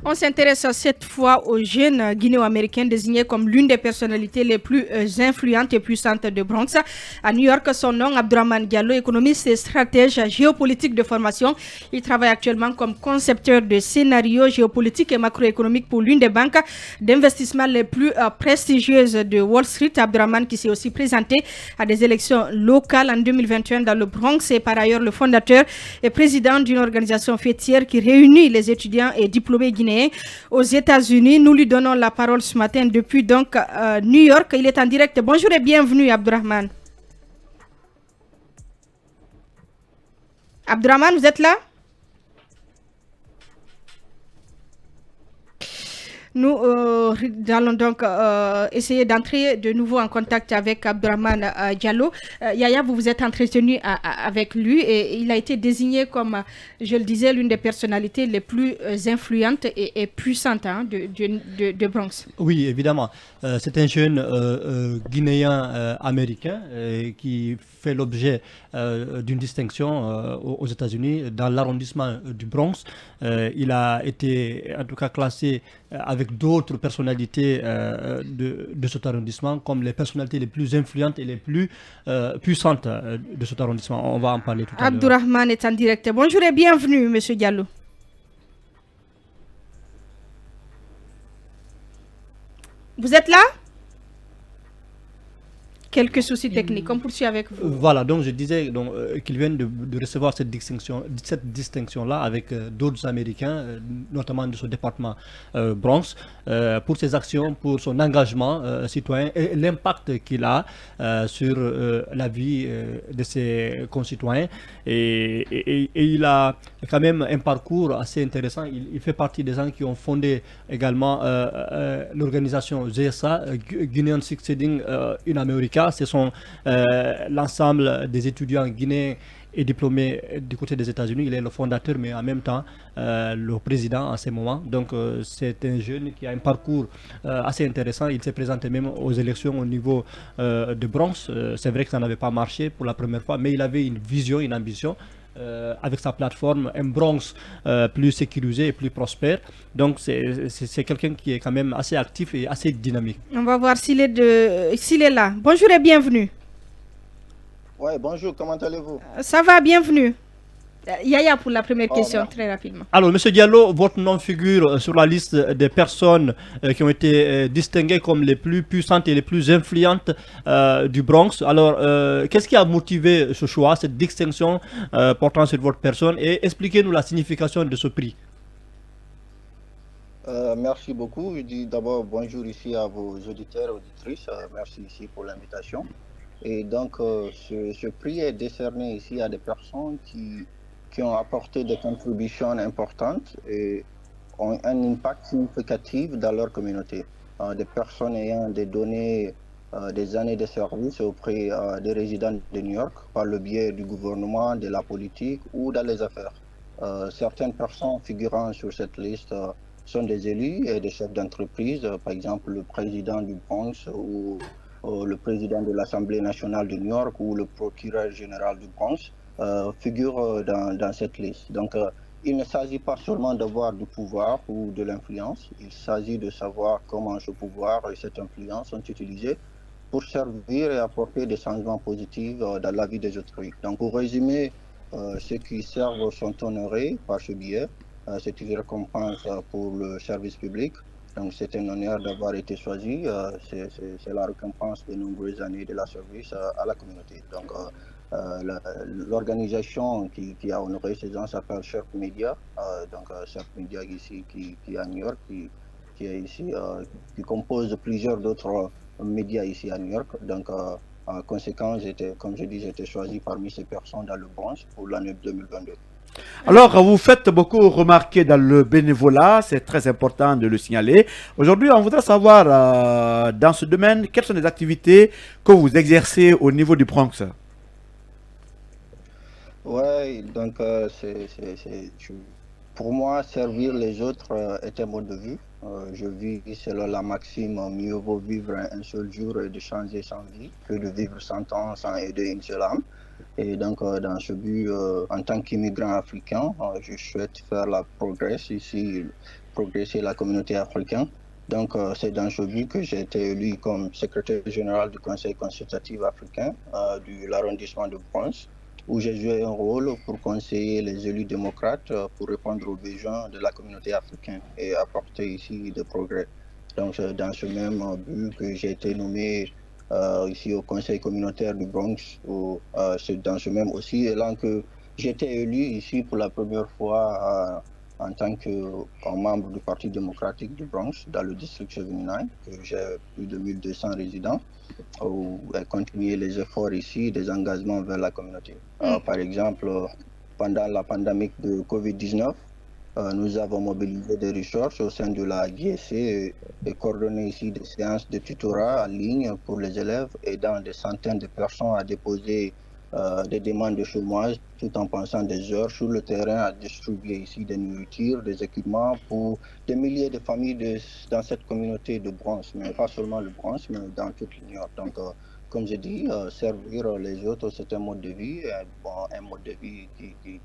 On s'intéresse cette fois au jeune guinéo-américain désigné comme l'une des personnalités les plus influentes et puissantes de Bronx. À New York, son nom, Abdourahmane Diallo, économiste et stratège géopolitique de formation. Il travaille actuellement comme concepteur de scénarios géopolitiques et macroéconomiques pour l'une des banques d'investissement les plus prestigieuses de Wall Street. Abdourahmane qui s'est aussi présenté à des élections locales en 2021 dans le Bronx est par ailleurs le fondateur et président d'une organisation fêtière qui réunit les étudiants et diplômés guinéen aux États-Unis. Nous lui donnons la parole ce matin depuis donc New York. Il est en direct. Bonjour et bienvenue, Abdourahmane. Abdourahmane, vous êtes là? Nous allons donc essayer d'entrer de nouveau en contact avec Abdourahmane Diallo. Yaya, vous vous êtes entretenu avec lui et il a été désigné comme, je le disais, l'une des personnalités les plus influentes et puissantes de Bronx. Oui, évidemment. C'est un jeune Guinéen américain qui fait l'objet d'une distinction aux États-Unis dans l'arrondissement du Bronx. Il a été en tout cas classé avec d'autres personnalités de cet arrondissement comme les personnalités les plus influentes et les plus puissantes de cet arrondissement. On va en parler tout à l'heure. Abdourahmane est en direct. Bonjour et bienvenue, Monsieur Diallo. Vous êtes là? Quelques soucis techniques. On poursuit avec vous. Voilà, donc je disais qu'il vient de recevoir cette distinction-là avec d'autres Américains, notamment de ce département Bronx, pour ses actions, pour son engagement citoyen et l'impact qu'il a sur la vie de ses concitoyens. Et il a quand même un parcours assez intéressant. Il fait partie des gens qui ont fondé également l'organisation GSA, Guinean Succeeding in America. Ce sont l'ensemble des étudiants guinéens et diplômé du côté des États-Unis. Il est le fondateur, mais en même temps le président en ce moment. Donc c'est un jeune qui a un parcours assez intéressant. Il s'est présenté même aux élections au niveau de Bronx. C'est vrai que ça n'avait pas marché pour la première fois, mais il avait une vision, une ambition. Avec sa plateforme, un Bronx plus sécurisé et plus prospère. Donc c'est quelqu'un qui est quand même assez actif et assez dynamique. On va voir s'il est là. Bonjour et bienvenue. Ouais, bonjour, comment allez-vous? Ça va, bienvenue. Yaya pour la première question, très rapidement. Alors, Monsieur Diallo, votre nom figure sur la liste des personnes qui ont été distinguées comme les plus puissantes et les plus influentes du Bronx. Alors, qu'est-ce qui a motivé ce choix, cette distinction portant sur votre personne, et expliquez-nous la signification de ce prix. Merci beaucoup. Je dis d'abord bonjour ici à vos auditeurs et auditrices. Merci ici pour l'invitation. Et donc, ce prix est décerné ici à des personnes qui ont apporté des contributions importantes et ont un impact significatif dans leur communauté. Des personnes ayant des données, des années de service auprès des résidents de New York par le biais du gouvernement, de la politique ou dans les affaires. Certaines personnes figurant sur cette liste sont des élus et des chefs d'entreprise, par exemple le président du Bronx ou le président de l'Assemblée nationale de New York ou le procureur général du Bronx. Figurent dans cette liste. Donc, il ne s'agit pas seulement d'avoir du pouvoir ou de l'influence, il s'agit de savoir comment ce pouvoir et cette influence sont utilisés pour servir et apporter des changements positifs dans la vie des autrui. Donc, pour résumer, ceux qui servent sont honorés par ce biais. C'est une récompense pour le service public. Donc, c'est un honneur d'avoir été choisi. C'est la récompense de nombreuses années de la service à la communauté. Donc, l'organisation qui a honoré ces gens s'appelle Sharp Media. Donc Sharp Media ici qui est à New York, qui est ici, qui compose plusieurs d'autres médias ici à New York. Donc en conséquence, comme je dis, j'ai été choisi parmi ces personnes dans le Bronx pour l'année 2022. Alors, vous faites beaucoup remarquer dans le bénévolat, c'est très important de le signaler. Aujourd'hui, on voudrait savoir, dans ce domaine, quelles sont les activités que vous exercez au niveau du Bronx? Ouais, donc pour moi, servir les autres est un mode de vie. Je vis selon la maxime mieux vaut vivre un seul jour et de changer sans vie que de vivre 100 ans sans aider une seule âme. Et donc, dans ce but, en tant qu'immigrant africain, je souhaite faire la progrès ici progresser la communauté africaine. Donc, c'est dans ce but que j'ai été élu comme secrétaire général du Conseil consultatif africain de l'arrondissement de Bronx, où j'ai joué un rôle pour conseiller les élus démocrates pour répondre aux besoins de la communauté africaine et apporter ici des progrès. Donc, c'est dans ce même but que j'ai été nommé ici au Conseil communautaire du Bronx, c'est dans ce même aussi élan que j'ai été élu ici pour la première fois en tant que membre du Parti démocratique du Bronx dans le district 79, que j'ai plus de 1200 résidents, où continuer les efforts ici, des engagements vers la communauté. Par exemple, pendant la pandémie de COVID-19, nous avons mobilisé des ressources au sein de la GSC et coordonné ici des séances de tutorat en ligne pour les élèves, aidant des centaines de personnes à déposer des demandes de chômage tout en passant des heures sur le terrain à distribuer ici des nourritures, des équipements pour des milliers de familles dans cette communauté de Bronx, mais pas seulement le Bronx, mais dans toute l'Union. Donc, comme je dis, servir les autres, c'est un mode de vie, un mode de vie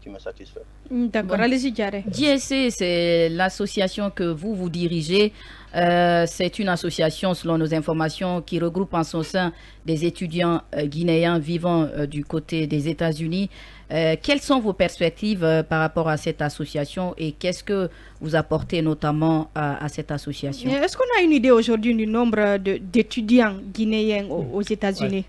qui me satisfait. D'accord, allez-y, Diaré. JSC, c'est l'association que vous dirigez. C'est une association, selon nos informations, qui regroupe en son sein des étudiants guinéens vivant du côté des États-Unis. Quelles sont vos perspectives par rapport à cette association et qu'est-ce que vous apportez notamment à cette association? Est-ce qu'on a une idée aujourd'hui du nombre d'étudiants guinéens aux États-Unis?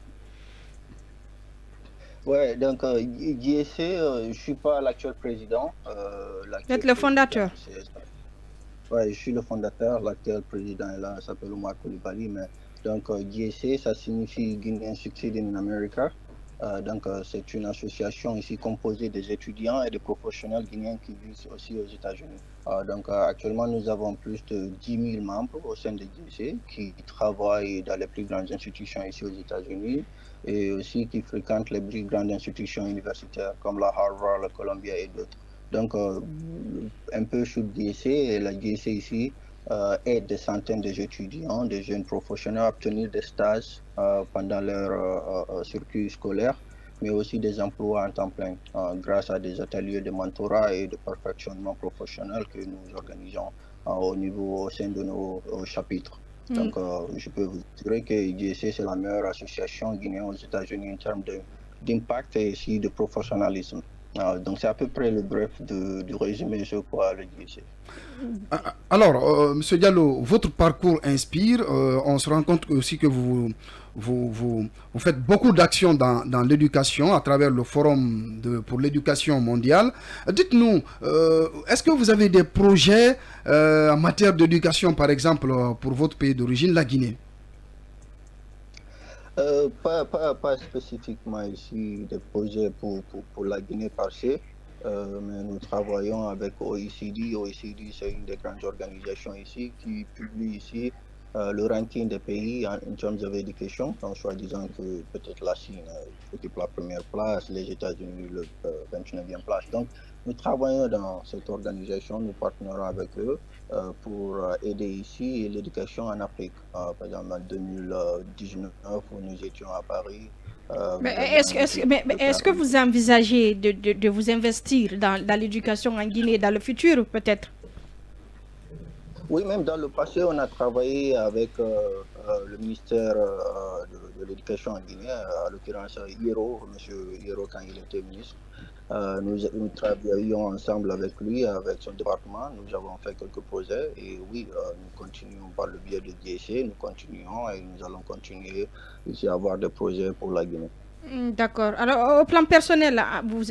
Ouais, donc JSC, je ne suis pas l'actuel président. Vous êtes le fondateur? Oui, je suis le fondateur. L'actuel président est là, il s'appelle Omar Coulibaly. Mais donc JSC, ça signifie Guinean Succeeding in America. Donc c'est une association ici composée des étudiants et des professionnels guinéens qui vivent aussi aux États-Unis. Donc actuellement, nous avons plus de 10 000 membres au sein de JSC qui travaillent dans les plus grandes institutions ici aux États-Unis et aussi qui fréquentent les plus grandes institutions universitaires comme la Harvard, la Columbia et d'autres. Donc un peu sur JSC, et la JSC ici aide des centaines d'étudiants, des jeunes professionnels à obtenir des stages pendant leur circuit scolaire, mais aussi des emplois en temps plein grâce à des ateliers de mentorat et de perfectionnement professionnel que nous organisons au sein de nos chapitres. Donc, je peux vous dire que JSC, c'est la meilleure association guinéenne aux États-Unis en termes d'impact et aussi de professionnalisme. Donc, c'est à peu près le bref du résumé sur quoi le JSC. Alors, M. Diallo, votre parcours inspire. On se rend compte aussi que vous faites beaucoup d'actions dans l'éducation à travers le Forum pour l'éducation mondiale. Dites-nous, est-ce que vous avez des projets en matière d'éducation, par exemple, pour votre pays d'origine, la Guinée? Pas spécifiquement ici des projets pour la Guinée par se, mais nous travaillons avec OECD. OECD, c'est une des grandes organisations ici qui publie ici le ranking des pays en termes d'éducation, en soi-disant que peut-être la Chine occupe la première place, les États-Unis le 29e place. Donc, nous travaillons dans cette organisation, nous partnerons avec eux pour aider ici l'éducation en Afrique. Par exemple, en 2019, où nous étions à Paris. Est-ce que vous envisagez de vous investir dans l'éducation en Guinée dans le futur, peut-être? Oui, même dans le passé, on a travaillé avec le ministère de l'Éducation en Guinée, à l'occurrence Hiro, M. Hiro, quand il était ministre. Nous travaillions ensemble avec lui, avec son département. Nous avons fait quelques projets et oui, nous continuons par le biais de JSC, nous continuons et nous allons continuer ici à avoir des projets pour la Guinée. D'accord. Alors, au plan personnel,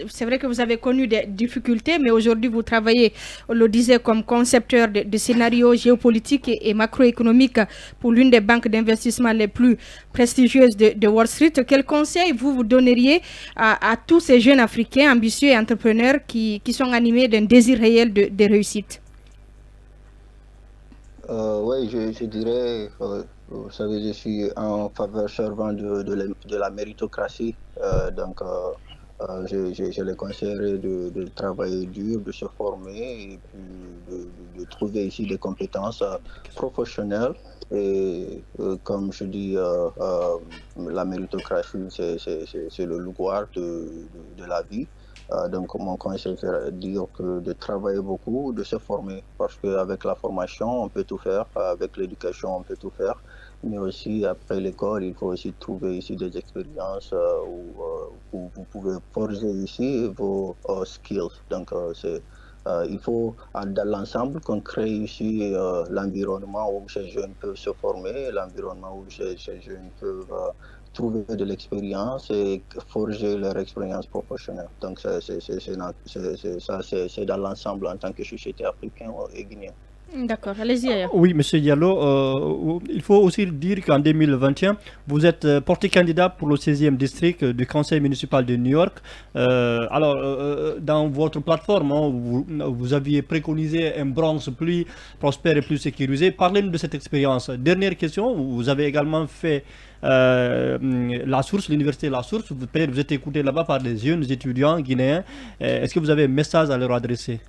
c'est vrai que vous avez connu des difficultés, mais aujourd'hui, vous travaillez, on le disait, comme concepteur de scénarios géopolitiques et macroéconomiques pour l'une des banques d'investissement les plus prestigieuses de Wall Street. Quel conseil vous donneriez à tous ces jeunes Africains ambitieux et entrepreneurs qui sont animés d'un désir réel de réussite? Oui, je dirais... vous savez, je suis en faveur servant de la méritocratie, donc je les conseillerais de travailler dur, de se former et puis de trouver ici des compétences professionnelles. Et comme je dis, la méritocratie, c'est le louvoir de la vie. Donc mon conseil serait de dire que de travailler beaucoup, de se former, parce qu'avec la formation, on peut tout faire, avec l'éducation, on peut tout faire. Mais aussi, après l'école, il faut aussi trouver ici des expériences où vous pouvez forger ici vos skills. Donc, il faut, dans l'ensemble, qu'on crée ici l'environnement où ces jeunes peuvent se former, l'environnement où ces jeunes peuvent trouver de l'expérience et forger leur expérience professionnelle. Donc, c'est dans l'ensemble en tant que société africaine et guinéenne. D'accord, allez-y. Aya. Oui, Monsieur Diallo, il faut aussi dire qu'en 2021, vous êtes porté candidat pour le 16e district du conseil municipal de New York. Dans votre plateforme, vous aviez préconisé un Bronx plus prospère et plus sécurisé. Parlez-nous de cette expérience. Dernière question, vous avez également fait La Source, l'université La Source. Peut-être vous êtes écouté là-bas par des jeunes étudiants guinéens. Est-ce que vous avez un message à leur adresser?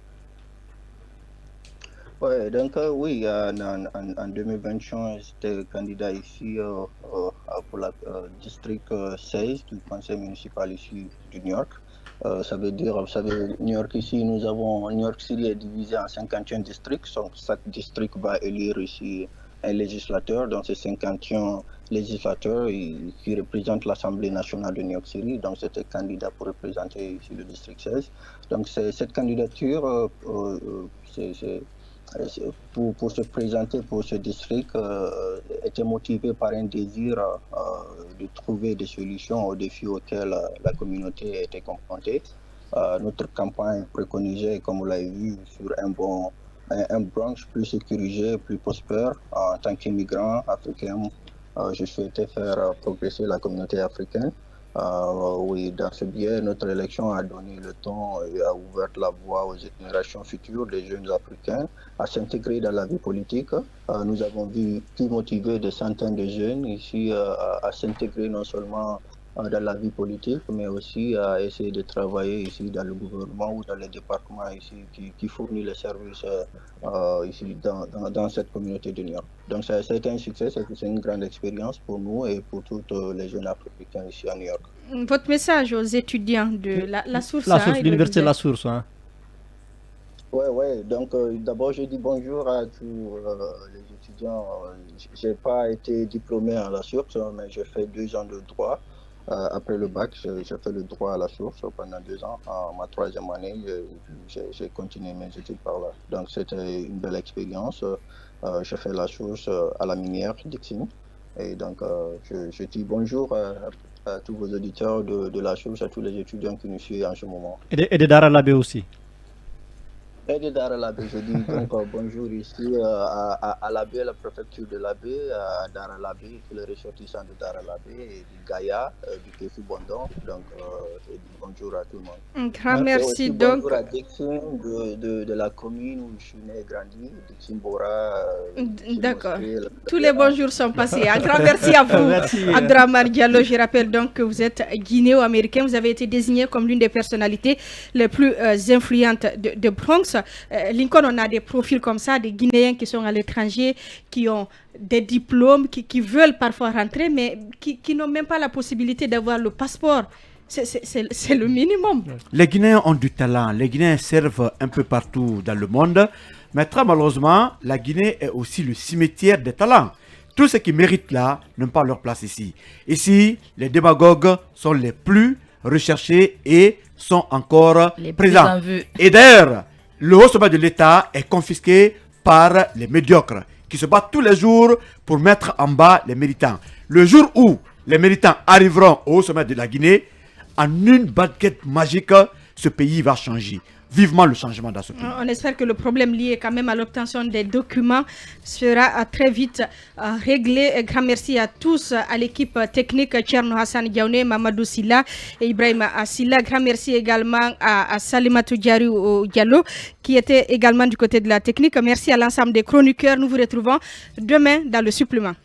Ouais, donc oui, en 2021, j'étais candidat ici pour la district 16 du conseil municipal ici du New York. Ça veut dire, vous savez, New York ici, New York City est divisé en 51 districts. Donc chaque district va élire ici un législateur. Donc ces 51 législateurs qui représentent l'Assemblée nationale de New York City. Donc c'était candidat pour représenter ici le district 16. Donc cette candidature, pour se présenter pour ce district était motivé par un désir de trouver des solutions aux défis auxquels la communauté était confrontée. Notre campagne préconisait, comme vous l'avez vu, sur un Bronx plus sécurisé, plus prospère. En tant qu'immigrant africain, je souhaitais faire progresser la communauté africaine. Oui, dans ce biais, notre élection a donné le temps et a ouvert la voie aux générations futures des jeunes Africains à s'intégrer dans la vie politique. Nous avons pu motiver des centaines de jeunes ici à s'intégrer non seulement dans la vie politique, mais aussi à essayer de travailler ici dans le gouvernement ou dans les départements ici qui fournissent les services ici dans cette communauté de New York. Donc ça a été un succès, c'est une grande expérience pour nous et pour tous les jeunes Africains ici à New York. Votre message aux étudiants de la Source, l'université La Source. Hein. Ouais. Donc, d'abord, je dis bonjour à tous les étudiants. Je n'ai pas été diplômé à La Source, mais j'ai fait 2 ans de droit. Après le bac, j'ai fait le droit à La Source pendant 2 ans. En ma 3e année, j'ai continué mes études par là. Donc, c'était une belle expérience. J'ai fait La Source à la minière d'Ixine. Et donc, je dis bonjour à tous vos auditeurs de La Source, à tous les étudiants qui nous suivent en ce moment. Et de Dara Labé aussi. Et de Dara Labé, je dis donc bonjour ici à Labé, la préfecture de Labé, à Dara Labé, tous les ressortissants de Dara Labé, et du Gaïa, du Kéfou Bondon. Donc, je dis bonjour à tout le monde. Un grand merci donc. Bonjour à Dixine de la commune où je suis né et grandi, Dixine Bora. D'accord. Tous les bonjours sont passés. Un grand merci à vous, Abdraman Diallo. Je rappelle donc que vous êtes guinéo-américain. Vous avez été désigné comme l'une des personnalités les plus influentes de Bronx. Lincoln, on a des profils comme ça, des Guinéens qui sont à l'étranger, qui ont des diplômes, qui veulent parfois rentrer, mais qui n'ont même pas la possibilité d'avoir le passeport. C'est le minimum. Les Guinéens ont du talent. Les Guinéens servent un peu partout dans le monde. Mais très malheureusement, la Guinée est aussi le cimetière des talents. Tous ceux qui méritent là n'ont pas leur place ici. Ici, les démagogues sont les plus recherchés et sont encore présents. Et d'ailleurs, le haut sommet de l'État est confisqué par les médiocres qui se battent tous les jours pour mettre en bas les méritants. Le jour où les méritants arriveront au haut sommet de la Guinée, en une baguette magique, ce pays va changer. Vivement le changement dans ce pays. On espère que le problème lié quand même à l'obtention des documents sera très vite réglé. Grand merci à tous, à l'équipe technique Tcherno Hassan Diaoune, Mamadou Silla et Ibrahim Silla. Grand merci également à Salimatou Diallo qui était également du côté de la technique. Merci à l'ensemble des chroniqueurs. Nous vous retrouvons demain dans le supplément.